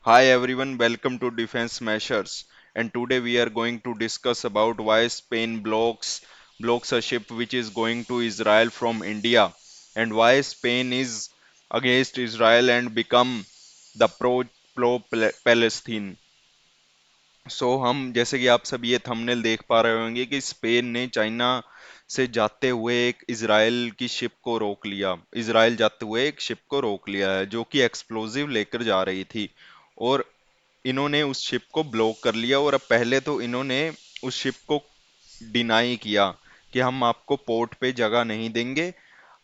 Hi everyone, welcome to Defense Measures. And today we are going to discuss about why Spain blocks a ship which is going to Israel from India, and why Spain is against Israel and become the pro Palestine. हम जैसे कि आप सब ये thumbnail देख पा रहे होंगे कि स्पेन ने चाइना से जाते हुए एक इजराइल की शिप को रोक लिया। इजराइल जाते हुए एक शिप को रोक लिया है जो कि एक्सप्लोजिव लेकर जा रही थी, और इन्होंने उस शिप को ब्लॉक कर लिया। और अब पहले तो इन्होंने उस शिप को डिनाई किया कि हम आपको पोर्ट पे जगह नहीं देंगे,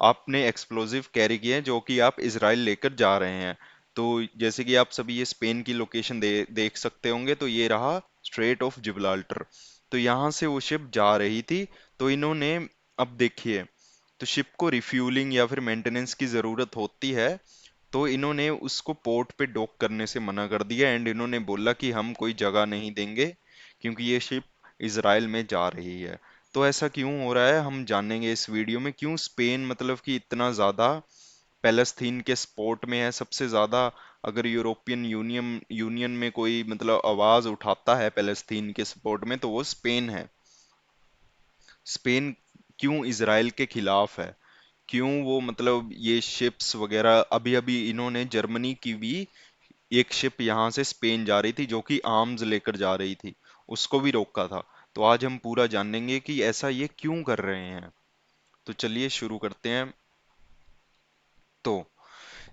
आपने एक्सप्लोजिव कैरी किए हैं जो कि आप इसराइल लेकर जा रहे हैं। तो जैसे कि आप सभी ये स्पेन की लोकेशन देख सकते होंगे, तो ये रहा स्ट्रेट ऑफ जिब्राल्टर। तो यहाँ से वो शिप जा रही थी। तो इन्होंने, अब देखिए, तो शिप को रिफ्यूलिंग या फिर मेंटेनेंस की ज़रूरत होती है, तो इन्होंने उसको पोर्ट पे डॉक करने से मना कर दिया, एंड इन्होंने बोला कि हम कोई जगह नहीं देंगे क्योंकि ये शिप इसराइल में जा रही है। तो ऐसा क्यों हो रहा है हम जानेंगे इस वीडियो में, क्यों स्पेन मतलब कि इतना ज़्यादा पैलेस्तीन के सपोर्ट में है सबसे ज़्यादा। अगर यूरोपियन यूनियन में कोई मतलब आवाज़ उठाता है पैलेस्तीन के सपोर्ट में, तो वो स्पेन है। स्पेन क्यों इसराइल के खिलाफ है, क्यों वो मतलब ये शिप्स वगैरह, अभी अभी इन्होंने जर्मनी की भी एक शिप यहाँ से स्पेन जा रही थी जो कि आर्म्स लेकर जा रही थी, उसको भी रोका था। तो आज हम पूरा जानेंगे कि ऐसा ये क्यों कर रहे हैं। तो चलिए शुरू करते हैं। तो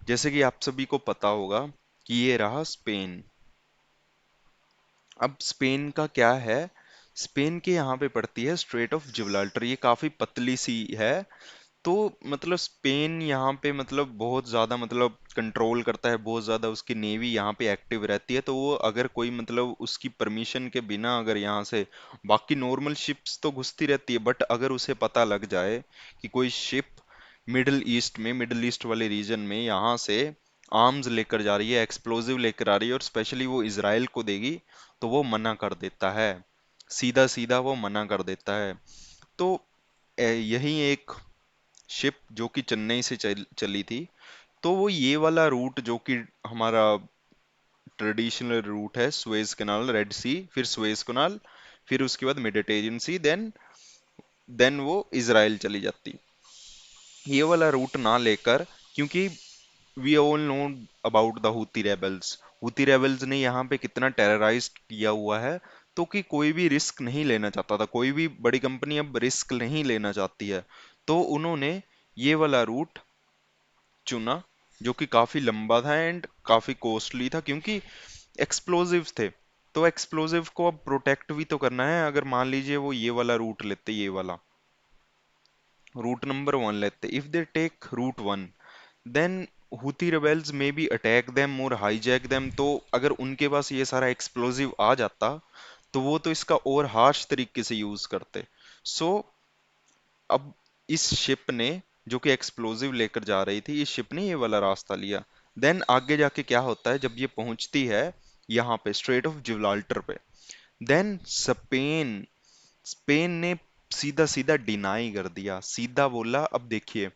जैसे कि आप सभी को पता होगा कि ये रहा स्पेन। अब स्पेन का क्या है, स्पेन के यहाँ पे पड़ती है स्ट्रेट ऑफ जिब्राल्टर, ये काफी पतली सी है। तो मतलब स्पेन यहाँ पे मतलब बहुत ज्यादा मतलब कंट्रोल करता है, बहुत ज्यादा उसकी नेवी यहाँ पे एक्टिव रहती है। तो वो अगर कोई मतलब उसकी परमिशन के बिना अगर यहाँ से, बाकी नॉर्मल शिप्स तो घुसती रहती है, बट अगर उसे पता लग जाए कि कोई शिप मिडिल ईस्ट वाले रीजन में यहाँ से आर्म्स लेकर जा रही है, एक्सप्लोजिव लेकर आ रही है, और स्पेशली वो इसराइल को देगी, तो वो मना कर देता है। सीधा सीधा वो मना कर देता है। तो यही एक शिप जो कि चेन्नई से चली थी, तो वो ये वाला रूट जो कि हमारा ट्रेडिशनल रूट है, सुएज कनाल, रेड सी, फिर सुएज कनाल, फिर उसके बाद मेडिटेरियन सी, देन वो इसराइल चली जाती, ये वाला रूट ना लेकर। क्योंकि we all know about the Houthi rebels, Houthi rebels ने यहाँ पे कितना टेरराइज किया हुआ है। तो कि कोई भी रिस्क नहीं लेना चाहता था, कोई भी बड़ी कंपनी अब रिस्क नहीं लेना चाहती है, तो उन्होंने ये वाला रूट चुना जो कि काफी लंबा था एंड काफी कॉस्टली था, क्योंकि एक्सप्लोजिव थे। तो एक्सप्लोजिव को अब प्रोटेक्ट भी तो करना है। अगर मान लीजिए वो ये वाला रूट लेते, ये वाला रूट नंबर वन लेते, if they take route one, then Houthi rebels may be attack them और हाईजैक देम। तो अगर उनके पास ये सारा एक्सप्लोजिव आ जाता, तो वो तो इसका और हार्श तरीके से यूज करते। सो अब इस शिप ने, जो कि एक्सप्लोजिव लेकर जा रही थी, इस शिप ने ये वाला रास्ता लिया। देन आगे जाके क्या होता है, जब ये पहुंचती है यहाँ पे स्ट्रेट ऑफ जिब्राल्टर पे, देन स्पेन स्पेन ने सीधा सीधा डिनाई कर दिया, सीधा बोला अब देखिए,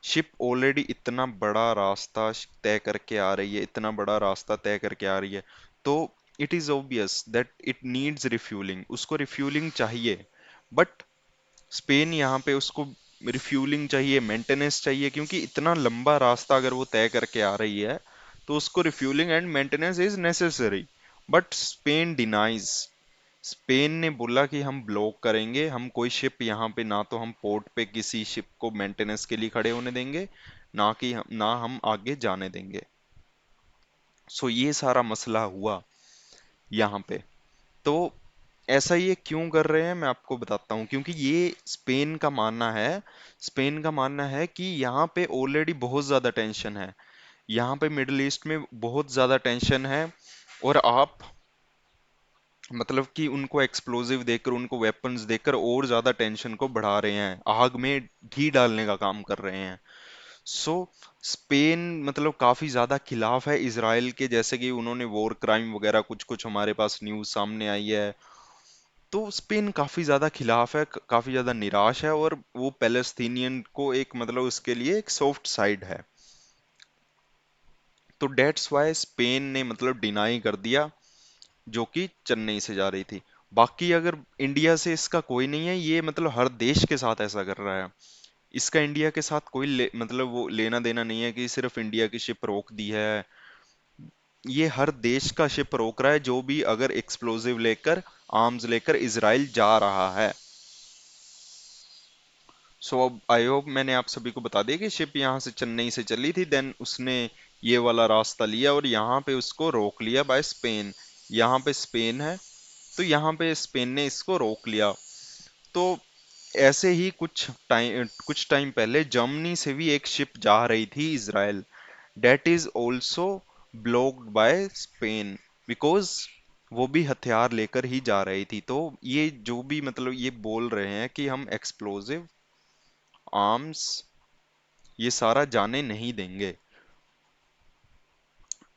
शिप ऑलरेडी इतना बड़ा रास्ता तय करके आ रही है, इतना बड़ा रास्ता तय करके आ रही है, तो it is obvious that it needs refuelling, उसको रिफ्यूलिंग चाहिए। बट स्पेन यहाँ पे उसको रिफ्यूलिंग चाहिए, मेंटेनेंस चाहिए, क्योंकि इतना लंबा रास्ता अगर वो तय करके आ रही है, तो उसको refuelling and maintenance is necessary. But Spain denies, Spain ने बोला कि हम ब्लॉक करेंगे, हम कोई शिप यहाँ पे, ना तो हम पोर्ट पे किसी शिप को मेंटेनेंस के लिए खड़े होने देंगे, ना हम आगे जाने देंगे। सो ये सारा मसला हुआ यहाँ पे। तो ऐसा ये क्यों कर रहे हैं मैं आपको बताता हूँ, क्योंकि ये स्पेन का मानना है कि यहाँ पे ऑलरेडी बहुत ज्यादा टेंशन है, यहाँ पे मिडिल ईस्ट में बहुत ज्यादा टेंशन है, और आप मतलब कि उनको एक्सप्लोजिव देकर, उनको वेपन्स देकर और ज्यादा टेंशन को बढ़ा रहे हैं, आग में घी डालने का काम कर रहे हैं। सो स्पेन मतलब काफी ज्यादा खिलाफ है इसराइल के, जैसे कि उन्होंने वॉर क्राइम वगैरह कुछ कुछ हमारे पास न्यूज सामने आई है। तो स्पेन काफी ज्यादा खिलाफ है, काफी ज्यादा निराश है, और वो पैलेस्तीनियन को एक मतलब उसके लिए एक सॉफ्ट साइड है। तो डेट्स वाई स्पेन ने मतलब डिनाई कर दिया, जो कि चेन्नई से जा रही थी। बाकी अगर इंडिया से इसका कोई नहीं है, ये मतलब हर देश के साथ ऐसा कर रहा है। इसका इंडिया के साथ कोई मतलब वो लेना देना नहीं है कि सिर्फ इंडिया की शिप रोक दी है। ये हर देश का शिप रोक रहा है जो भी अगर एक्सप्लोजिव लेकर, आर्म्स लेकर इजराइल जा रहा है। सो अब आई होप मैंने आप सभी को बता दिया कि शिप यहाँ से चेन्नई से चली थी, देन उसने ये वाला रास्ता लिया और यहाँ पे उसको रोक लिया बाय स्पेन। यहाँ पे स्पेन है, तो यहाँ पे स्पेन ने इसको रोक लिया। तो ऐसे ही कुछ टाइम पहले जर्मनी से भी एक शिप जा रही थी Israel, that is also blocked by Spain, because वो भी हथियार लेकर ही जा रही थी। तो ये जो भी मतलब ये बोल रहे हैं कि हम एक्सप्लोजिव आर्म्स ये सारा जाने नहीं देंगे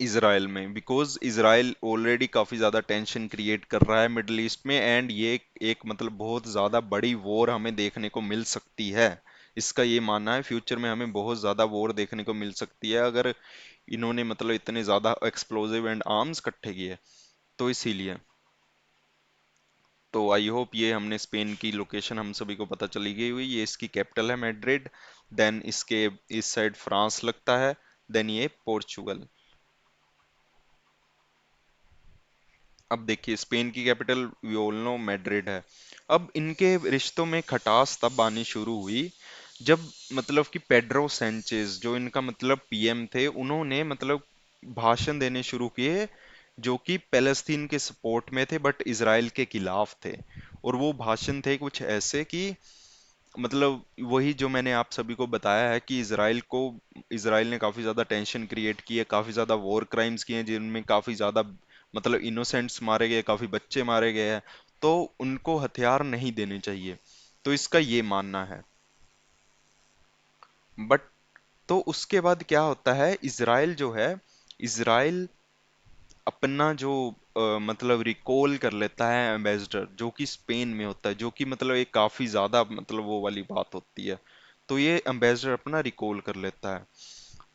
इसराइल में, बिकॉज इसराइल ऑलरेडी काफी ज्यादा टेंशन क्रिएट कर रहा है मिडल ईस्ट में, एंड ये एक मतलब बहुत ज्यादा बड़ी वॉर हमें देखने को मिल सकती है। इसका ये मानना है फ्यूचर में हमें बहुत ज्यादा वॉर देखने को मिल सकती है अगर इन्होंने मतलब इतने ज्यादा एक्सप्लोजिव एंड आर्म्स इकट्ठे किए, तो इसीलिए। तो आई होप ये हमने स्पेन की लोकेशन हम सभी को पता चली गई हुई, ये इसकी कैपिटल है मैड्रिड, देन इसके इस साइड फ्रांस लगता है, देन ये पोर्चुगल। अब देखिए स्पेन की capital V all no Madrid है। अब इनके रिश्तों में खटास तब आनी शुरू हुई जब मतलब कि पेड्रो सैंचेज जो इनका मतलब पीएम थे, उन्होंने मतलब भाषण देने शुरू किए जो कि पैलेस्तीन के सपोर्ट में थे बट इजराइल के खिलाफ थे। और वो भाषण थे कुछ ऐसे कि मतलब वही जो मैंने आप सभी को बताया है कि इसराइल ने काफी ज्यादा टेंशन क्रिएट की है, काफी ज्यादा वॉर क्राइम्स किए हैं जिनमें काफी ज्यादा मतलब इनोसेंट्स मारे गए, काफी बच्चे मारे गए हैं, तो उनको हथियार नहीं देने चाहिए। तो इसका ये मानना है। बट तो उसके बाद क्या होता है, इसराइल जो है, इसराइल अपना जो मतलब रिकॉल कर लेता है एम्बेसडर जो कि स्पेन में होता है, जो कि मतलब एक काफी ज्यादा मतलब वो वाली बात होती है। तो ये एम्बेसडर अपना रिकॉल कर लेता है।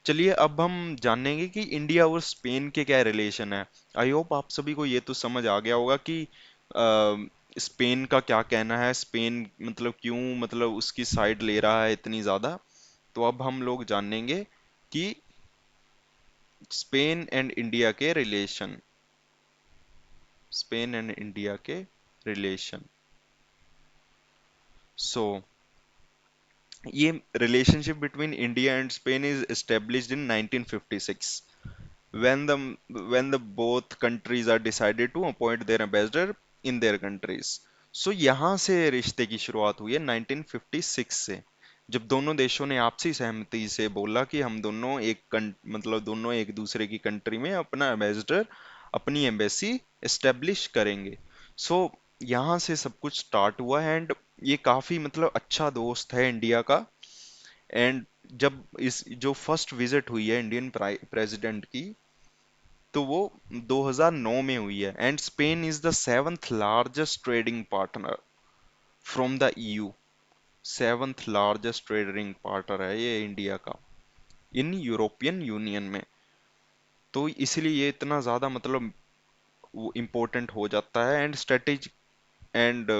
चलिए अब हम जानेंगे कि इंडिया और स्पेन के क्या रिलेशन है। आई होप आप सभी को ये तो समझ आ गया होगा कि स्पेन का क्या कहना है, स्पेन मतलब क्यों मतलब उसकी साइड ले रहा है इतनी ज्यादा। तो अब हम लोग जानेंगे कि स्पेन एंड इंडिया के रिलेशन, स्पेन एंड इंडिया के रिलेशन। सो ये relationship between India and Spain is established in 1956 when the when the both countries are decided to appoint their ambassador in their countries. So यहाँ से रिश्ते की शुरुआत हुई है 1956 से, जब दोनों देशों ने आपसी सहमति से बोला कि हम दोनों मतलब दोनों एक दूसरे की कंट्री में अपना एम्बेसडर, अपनी एम्बेसी एस्टेब्लिश करेंगे। सो यहाँ से सब कुछ स्टार्ट हुआ, एंड ये काफी मतलब अच्छा दोस्त है इंडिया का। एंड जब इस जो फर्स्ट विजिट हुई है इंडियन प्रेसिडेंट की, तो वो 2009 में हुई है। And Spain is the seventh largest trading partner from the EU, seventh largest trading partner है ये इंडिया का इन यूरोपियन यूनियन में। तो इसलिए ये इतना ज्यादा मतलब वो इम्पोर्टेंट हो जाता है एंड स्ट्रेटेजिक एंड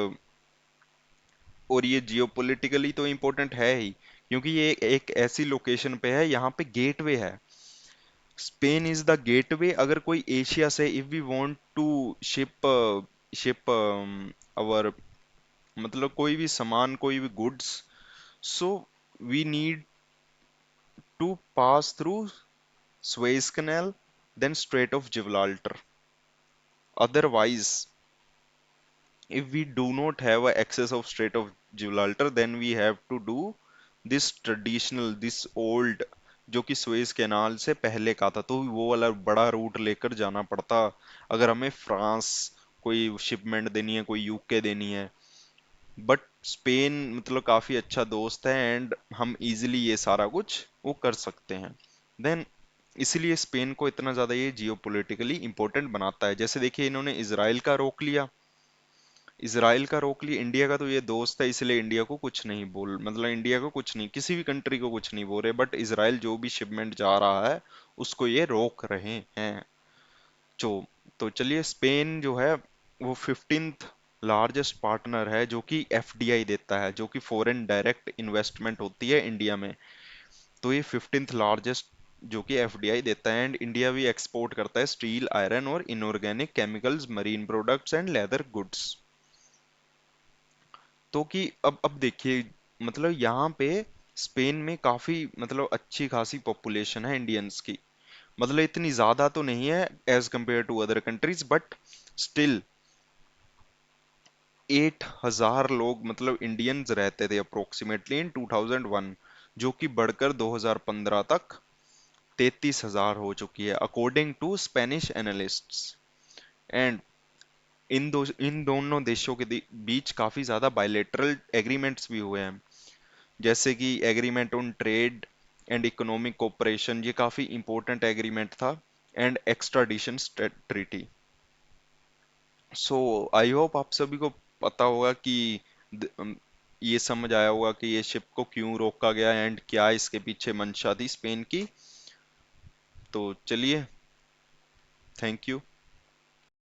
और ये जियोपॉलिटिकली तो इम्पोर्टेंट है ही, क्योंकि ये एक ऐसी लोकेशन पे है, यहाँ पे गेटवे है। Spain is the gateway. अगर कोई एशिया से if we want to ship ship our मतलब कोई भी सामान, कोई भी goods, so we need to pass through Suez Canal, then Strait of Gibraltar. Otherwise, if we do not have a access of Strait of Gibraltar, then we have to do this traditional, this old, जो कि Suez canal से पहले का था, तो वो वाला बड़ा रूट लेकर जाना पड़ता अगर हमें फ्रांस कोई शिपमेंट देनी है, कोई यूके देनी है। बट स्पेन मतलब काफी अच्छा दोस्त है एंड हम इजीली ये सारा कुछ वो कर सकते हैं। देन इसीलिए स्पेन को इतना ज्यादा ये जियोपॉलिटिकली इंपॉर्टेंट बनाता है। जैसे देखिए इन्होंने इसराइल का रोक लिया, इसराइल का रोक लिया, इंडिया का तो ये दोस्त है इसलिए इंडिया को कुछ नहीं बोल, मतलब इंडिया को कुछ नहीं, किसी भी कंट्री को कुछ नहीं बोल रहे, बट इसराइल जो भी शिपमेंट जा रहा है उसको ये रोक रहे हैं। जो तो चलिए, स्पेन जो है वो 15th लार्जेस्ट पार्टनर है जो कि एफडीआई देता है, जो कि फॉरेन डायरेक्ट इन्वेस्टमेंट होती है इंडिया में। तो ये 15th लार्जेस्ट जो कि एफडीआई देता है। एंड इंडिया भी एक्सपोर्ट करता है स्टील, आयरन और inorganic chemicals, marine products and leather goods. तो कि अब देखिए, मतलब यहाँ पे स्पेन में काफी मतलब अच्छी खासी पॉपुलेशन है इंडियंस की। मतलब इतनी ज्यादा तो नहीं है as compare to other countries, but still 8,000 लोग मतलब इंडियंस रहते थे अप्रोक्सीमेटली इन 2001, जो कि बढ़कर 2015 तक 33,000 हो चुकी है according to Spanish analysts. And इन दोनों देशों के बीच काफी ज्यादा बायलेटरल एग्रीमेंट्स भी हुए हैं, जैसे कि agreement on trade and economic cooperation, ये काफी इंपॉर्टेंट एग्रीमेंट था। And extradition treaty. So I hope आप सभी को पता होगा कि ये समझ आया होगा कि ये शिप को क्यों रोका गया एंड क्या इसके पीछे मंशा थी स्पेन की। तो चलिए, थैंक यू।